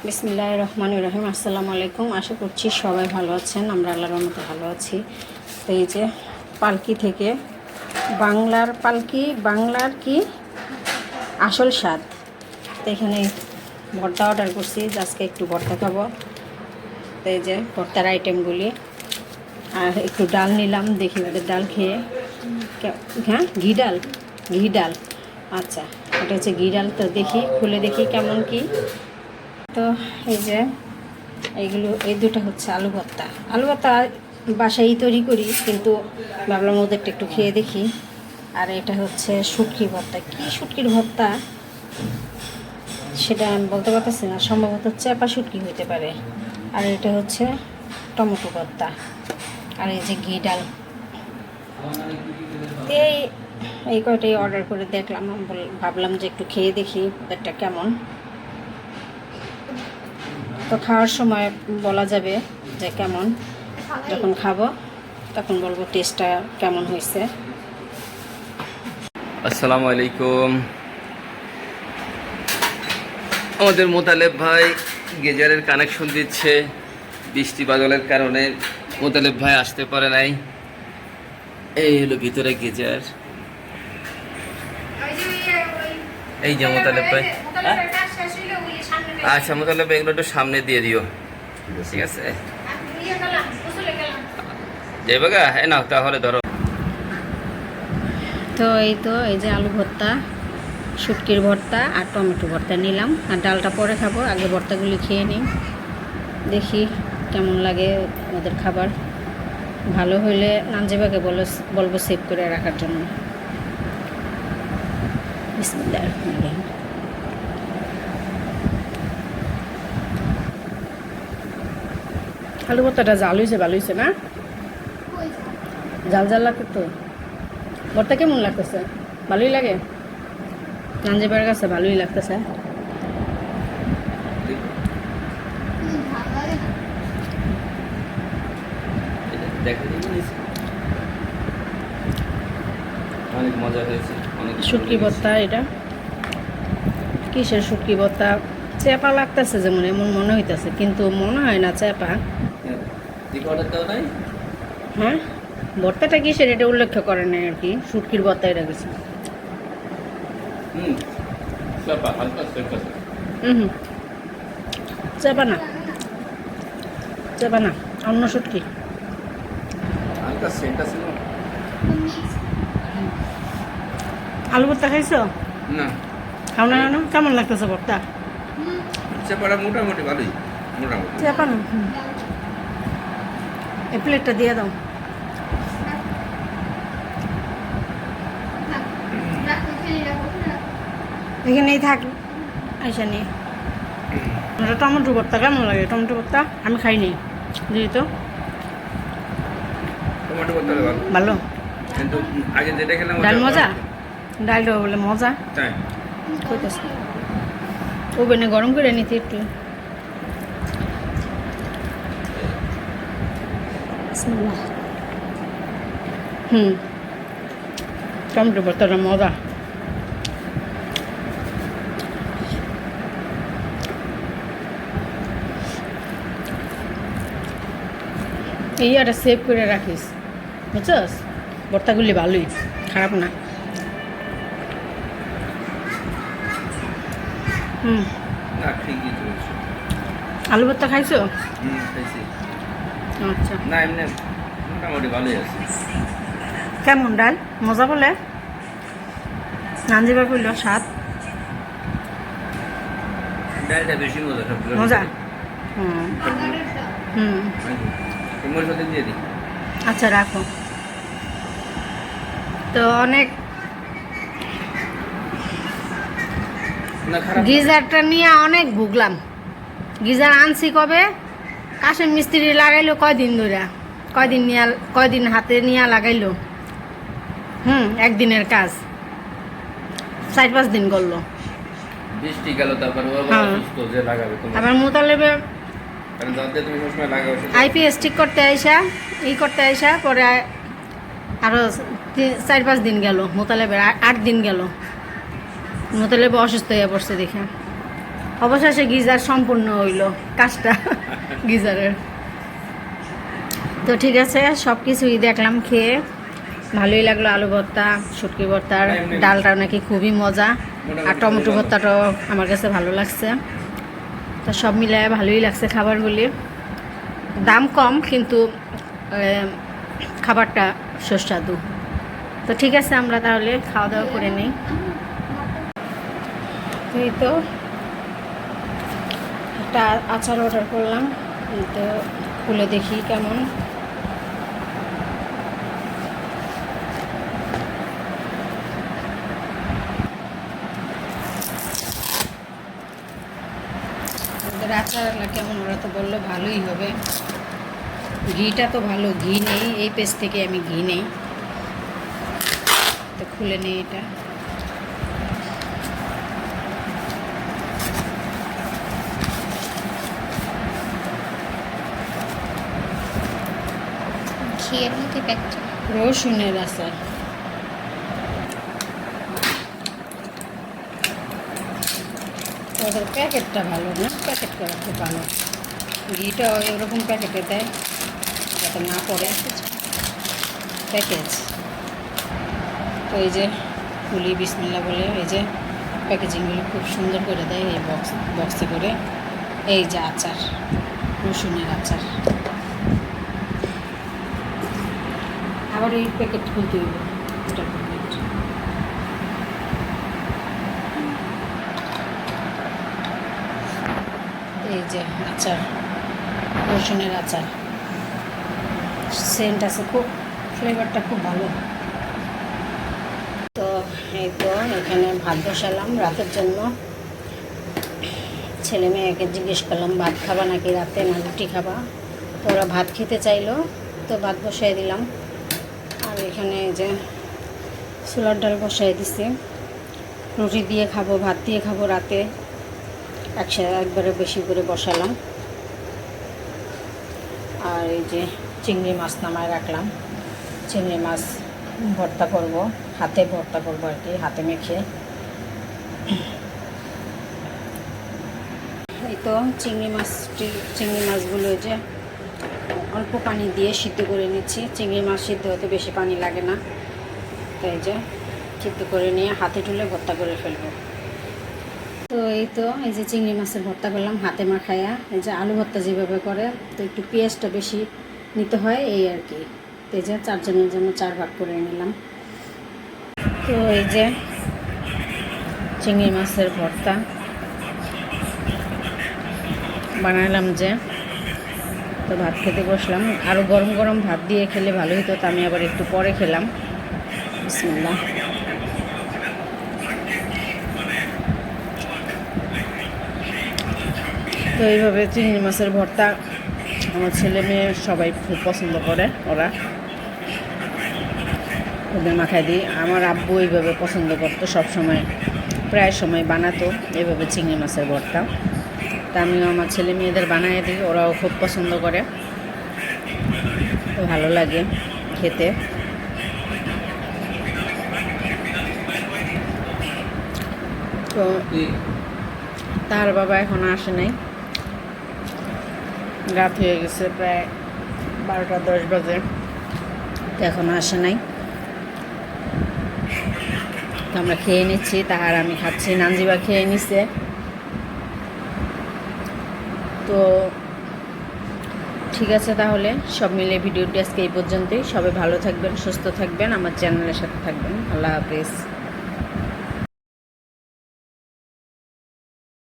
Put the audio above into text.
বিসমিল্লাহির রহমানির রহিম। আসসালামু আলাইকুম। আশা করছি সবাই ভালো আছেন। আমরা আল্লাহর রহমতে ভালো আছি। তো এই যে পালকি থেকে বাংলার পালকি, বাংলার কি আসল স্বাদ। তো এখানে ভর্তা অর্ডার করছি, আজকে একটু ভর্তা খাবো। তো এই যে ভর্তার আইটেমগুলি, আর একটু ডাল নিলাম, দেখি ওদের ডাল খেয়ে। হ্যাঁ, ঘি ডাল। আচ্ছা, এটা হচ্ছে ঘি ডাল। তো দেখি, খুলে দেখি কেমন কি। তো এই যে এইগুলো, এই দুটো হচ্ছে আলু ভর্তা বাসায় তৈরি করি, কিন্তু ভাবলাম ওদেরটা একটু খেয়ে দেখি। আর এটা হচ্ছে শুটকি ভর্তা। কি শুটকির ভর্তা সেটা আমি বলতে পারতেছি না, সম্ভবত চাপা শুটকি হইতে পারে। আর এটা হচ্ছে টমেটো ভর্তা। আর এই যে ঘি ডাল। এই কয়টাই অর্ডার করে দেখলাম, ভাবলাম যে একটু খেয়ে দেখি ওদেরটা কেমন। তো খাওয়ার সময় বলা যাবে যে কেমন, যখন খাবো তখন বলবো টেস্টটা কেমন হয়েছে। আসসালামু আলাইকুম। আমাদের মোতালেব ভাই গেজারের কানেকশন দিচ্ছে, বৃষ্টি বাদলের কারণে মোতালেব ভাই আসতে পারে নাই। এই হলো ভিতরে গেজার। এই যে মোতালেব ভাই, আচ্ছা মোতালেব ভাই এগুলো একটু সামনে দিয়ে দিও, ঠিক আছে? যাইবা গা? হ্যাঁ নাও তাহলে ধরো। তো এই যে আলু ভর্তা, শুটকির ভর্তা আর টমেটো ভর্তা নিলাম। আর ডালটা পরে খাবো, আগে ভর্তাগুলি খেয়ে নিই, দেখি কেমন লাগে ওদের খাবার। ভালো হইলে নানজিবাকে বলবো সেভ করে রাখার জন্য। বিসমিল্লাহির রহমানির রহিম। আলু ভর্তাটা জাল হয়েছে, ভালো হয়েছে না? জাল লাগতো তো। ভর্তা কেমন লাগতেছে? ভালোই লাগে? নানজিবার কাছে ভালোই লাগতেছে। অনেক মজা হয়েছে। শুটকি ভর্তা, এটা কিসের শুটকি ভর্তা? চেপা লাগতেছে যেমন, এমন মনে হইতেছে, কিন্তু মনে হয় না চেপা। হ্যাঁ, ভর্তাটা কিসের এটা উল্লেখ করে নাই আর কি। শুটকির ভর্তা এটা গেছে। চেপা না, অন্য শুটকি। আলু ভর্তা খাইছো? না, খাও না কেন? কেমন লাগতেছে ভর্তা? চেপাটা মোটামুটি ভালোই, মোটামুটি। চেপা না, এই প্লেটটা দিয়ে দাও। এখানেই থাক, আইসা নিয়ে। টমেটো ভর্তা কেমন লাগে? টমেটো ভর্তা আমি খাইনি, যেহেতু টমেটো ভর্তা ভালো। কিন্তু আগে যেটা খেলাম ডাল মজা, ডালটা বলে মজা। তাই কইতেছে ওভেনে গরম করে নিতে একটু। টমেটো ভর্তাটা মজা। এই একটা সেভ করে রাখিস, বুঝছস? ভর্তাগুলি ভালোই, খারাপ না। না, ঠিকই চলছে। আলু ভর্তা খাইছো? খাইছি। আচ্ছা, না এমনি মোটামুটি ভালোই আছে। কেমন ডাল? মজা বলে নানজিবা কইল স্বাদ। ডালটা বেশি মজা, সবগুলো মজা। তোমার সাথে দিয়ে দিই। আচ্ছা রাখো। তো অনেক না খারাপ। গিজারটা নিয়ে অনেক ভুগলাম। গিজার আনছি কবে, কাশেম মিস্ত্রি লাগাইলো কয়দিন ধরে, কয়দিন হাতে নিয়ে লাগাইলো। একদিনের কাজ 4-5 দিন করলো। বৃষ্টি গেল, তারপর অসুস্থ যে লাগাবে তোমার। আবার মোতালেবে কারণ যাতে তুমি সবসময় লাগাও আইপিএস ঠিক করতে আইসা পরে আরো 4-5 দিন গেল। মোতালেবের 8 দিন গেল। মোতালেবে অসুস্থ হয়ে পড়ছে দেখে। অবশেষে গিজার সম্পূর্ণ হইল কাজটা গিজারের। তো ঠিক আছে, সব কিছুই দেখলাম, খেয়ে ভালোই লাগলো। আলু ভর্তা, শুটকি ভর্তার ডালটাও নাকি খুবই মজা, আর টমেটো ভর্তাটাও আমার কাছে ভালো লাগছে। তো সব মিলায় ভালোই লাগছে খাবারগুলি। দাম কম কিন্তু খাবারটা সুস্বাদু। তো ঠিক আছে, আমরা তাহলে খাওয়া দাওয়া করে নিই। এই তো একটা আচার অর্ডার করলাম, তো খুলে দেখি কেমন। ওদের আচার কেমন, ওরা তো বললো ভালোই হবে। ঘিটা তো ভালো, ঘি নেই এই পেজ থেকে, আমি ঘি নেই। তো খুলে নিই এটা। ঘিয়ের মধ্যে প্যাকেট রসুনের আচার। ওদের প্যাকেটটা ভালো না, প্যাকেট করা খুব ভালো। ঘিটা এরকম প্যাকেটে দেয় যাতে না পড়ে, প্যাকেজ। তো এই যে কুলি বিসমিল্লা বলে এই যে প্যাকেজিংগুলো খুব সুন্দর করে দেয়, এই বক্সে করে। এই যে আচার, রসুনের আচার। আবার এই প্যাকেট খুলতে হইব, এটার প্যাকেট। এই যে আচার, রসুনের আচার, সেন্ট আছে খুব, ফ্লেভারটা খুব ভালো। তো এই তো এখানে ভাত বসালাম রাতের জন্য। ছেলে মেয়েকে জিজ্ঞেস করলাম ভাত খাবা নাকি রাতে, না রুটি খাবা। তো ওরা ভাত খেতে চাইলো, তো ভাত বসাই দিলাম। আর এখানে যে ছোলার ডাল বসাই দিছি, রুটি দিয়ে খাবো ভাত দিয়ে খাবো রাতে, একবারে বেশি করে বসালাম। আর এই যে চিংড়ি মাছ নামায় রাখলাম, চিংড়ি মাছ ভর্তা করব, হাতে ভর্তা করবো আর কি, হাতে মেখে। এই তো চিংড়ি মাছগুলো যে অল্প পানি দিয়ে সিদ্ধ করে নিচ্ছি। চিংড়ি মাছ সিদ্ধ হতে বেশি পানি লাগে না, তাই যে সিদ্ধ করে নিয়ে হাতে তুলে ভর্তা করে ফেলবো। তো এই যে চিংড়ি মাছের ভর্তা করলাম হাতে মাখায়া। এই যে আলু ভর্তা যেভাবে করে, তো একটু পেঁয়াজটা বেশি নিতে হয় এই আর কি। তো এই যে 4 জনের জন্য 4 ভাগ করে নিলাম। তো এই যে চিংড়ি মাছের ভর্তা বানালাম যে, তো ভাত খেতে বসলাম। আরও গরম গরম ভাত দিয়ে খেলে ভালো হতো, তো আমি আবার একটু পরে খেলাম। বিসমিল্লাহ। তো এইভাবে চিংড়ি মাছের ভর্তা আমার ছেলে মেয়ে সবাই খুব পছন্দ করে, ওরা ওদের মাখায় দিই। আমার আব্বু এইভাবে পছন্দ করতো, সবসময় প্রায় সময় বানাতো এইভাবে চিংড়ি মাছের ভর্তা। তা আমিও আমার ছেলে মেয়েদের বানিয়ে দিই, ওরাও খুব পছন্দ করে, ভালো লাগে খেতে। তো তার বাবা এখন আসে নাই, রাত হয়ে গেছে, প্রায় 12টা 10 বাজে, তো এখন আসে নাই। তো আমরা খেয়ে নিচ্ছি, তাহার আমি খাচ্ছি, নানজিবা খেয়ে নিচ্ছে। তো ঠিক আছে, তাহলে সব মিলে ভিডিওটি আজকে এই পর্যন্তই। সবাই ভালো থাকবেন, সুস্থ থাকবেন, আমার চ্যানেলের সাথে থাকবেন। আল্লাহ হাফেজ।